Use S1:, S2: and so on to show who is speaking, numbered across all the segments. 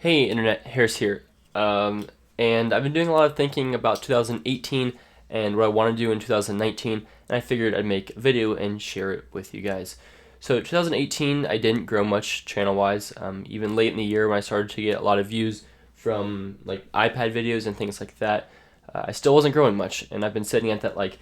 S1: Hey Internet, Harris here. And I've been doing a lot of thinking about 2018 and what I want to do in 2019, and I figured I'd make a video and share it with you guys. So 2018, I didn't grow much channel-wise. Even late in the year when I started to get a lot of views from like iPad videos and things like that, I still wasn't growing much, and I've been sitting at that like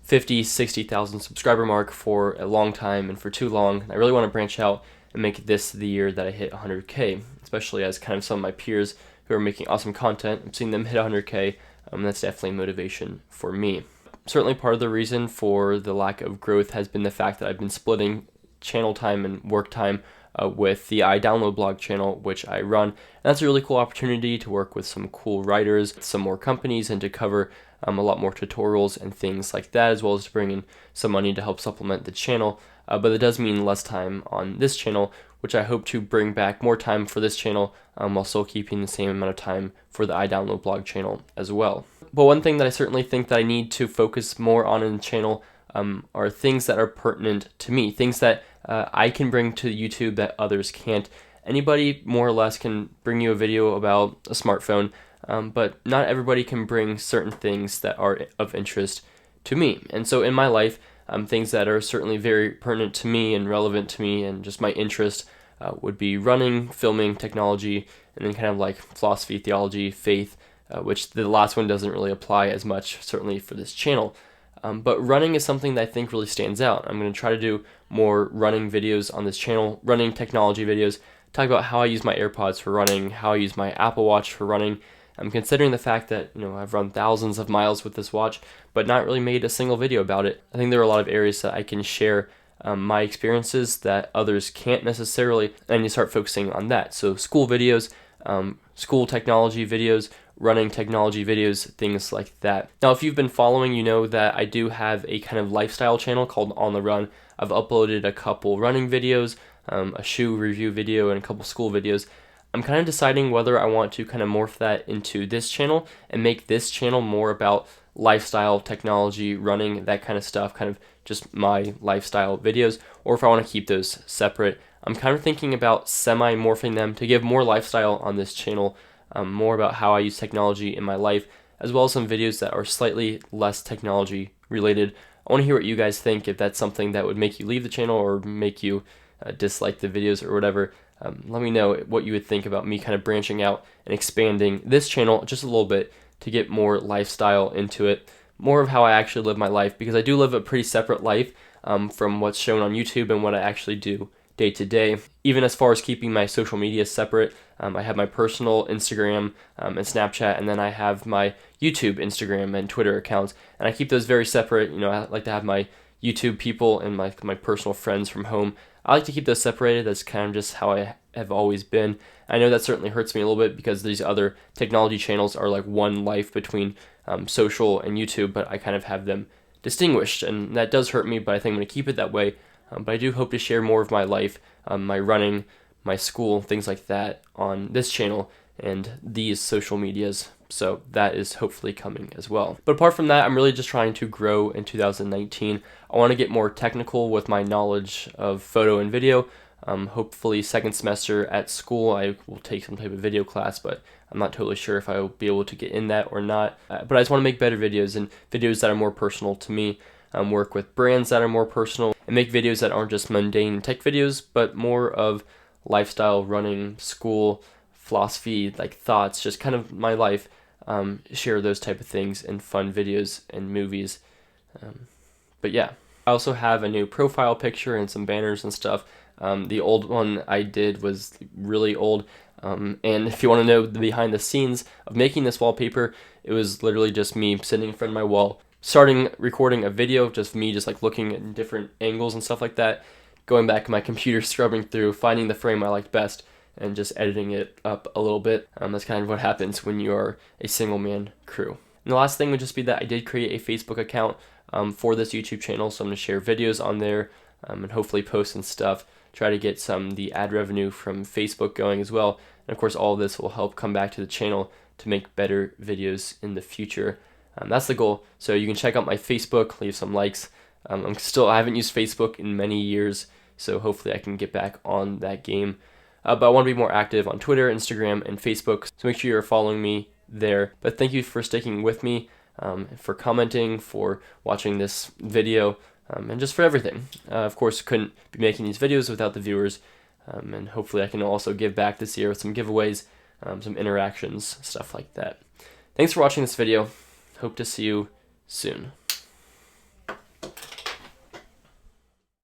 S1: 50, 60,000 subscriber mark for a long time and for too long. I really want to branch out and make this the year that I hit 100K, especially as kind of some of my peers who are making awesome content. I'm seeing them hit 100K. That's definitely motivation for me. Certainly part of the reason for the lack of growth has been the fact that I've been splitting channel time and work time with the iDownload blog channel, which I run. And that's a really cool opportunity to work with some cool writers, some more companies, and to cover a lot more tutorials and things like that, as well as to bring in some money to help supplement the channel. But it does mean less time on this channel, which I hope to bring back more time for this channel while still keeping the same amount of time for the iDownload blog channel as well. But one thing that I certainly think that I need to focus more on in the channel are things that are pertinent to me, things that I can bring to YouTube that others can't. Anybody more or less can bring you a video about a smartphone, but not everybody can bring certain things that are of interest to me. And so in my life, things that are certainly very pertinent to me and relevant to me and just my interest would be running, filming, technology, and then kind of like philosophy, theology, faith, which the last one doesn't really apply as much, certainly for this channel. But running is something that I think really stands out. I'm going to try to do more running videos on this channel, running technology videos, talk about how I use my AirPods for running, how I use my Apple Watch for running. I'm considering the fact that I've run thousands of miles with this watch, but not really made a single video about it. I think there are a lot of areas that I can share my experiences that others can't necessarily, and you start focusing on that. So school videos, school technology videos, running technology videos, things like that. Now, if you've been following, you know that I do have a kind of lifestyle channel called On the Run. I've uploaded a couple running videos, a shoe review video, and a couple school videos. I'm kind of deciding whether I want to kind of morph that into this channel and make this channel more about lifestyle, technology, running, that kind of stuff, kind of just my lifestyle videos, or if I want to keep those separate. I'm kind of thinking about semi-morphing them to give more lifestyle on this channel, more about how I use technology in my life, as well as some videos that are slightly less technology related. I want to hear what you guys think, if that's something that would make you leave the channel or make you dislike the videos or whatever. Let me know what you would think about me kind of branching out and expanding this channel just a little bit to get more lifestyle into it, more of how I actually live my life, because I do live a pretty separate life from what's shown on YouTube and what I actually do day to day. Even as far as keeping my social media separate, I have my personal Instagram and Snapchat, and then I have my YouTube, Instagram, and Twitter accounts, and I keep those very separate. I like to have my YouTube people and my personal friends from home. I like to keep those separated. That's kind of just how I have always been. I know that certainly hurts me a little bit because these other technology channels are like one life between social and YouTube, but I kind of have them distinguished, and that does hurt me, but I think I'm going to keep it that way. But I do hope to share more of my life, my running, my school, things like that on this channel and these social medias. So that is hopefully coming as well. But apart from that, I'm really just trying to grow in 2019. I want to get more technical with my knowledge of photo and video. Hopefully second semester at school, I will take some type of video class, but I'm not totally sure if I will be able to get in that or not. But I just want to make better videos and videos that are more personal to me, work with brands that are more personal, and make videos that aren't just mundane tech videos, but more of lifestyle, running, school, philosophy, like thoughts, just kind of my life. Share those type of things in fun videos and movies. But yeah, I also have a new profile picture and some banners and stuff. The old one I did was really old. And if you want to know the behind the scenes of making this wallpaper, it was literally just me sitting in front of my wall, starting recording a video, just me just like looking at different angles and stuff like that, going back to my computer, scrubbing through, finding the frame I liked best, and just editing it up a little bit. That's kind of what happens when you are a single man crew. And the last thing would just be that I did create a Facebook account for this YouTube channel, so I'm going to share videos on there and hopefully post and stuff, try to get some the ad revenue from Facebook going as well. And of course, all of this will help come back to the channel to make better videos in the future. That's the goal. So you can check out my Facebook, leave some likes. I haven't used Facebook in many years, so hopefully I can get back on that game. but I want to be more active on Twitter, Instagram, and Facebook, so make sure you're following me there. But thank you for sticking with me, for commenting, for watching this video, and just for everything. Of course, couldn't be making these videos without the viewers, and hopefully I can also give back this year with some giveaways, some interactions, stuff like that. Thanks for watching this video. Hope to see you soon.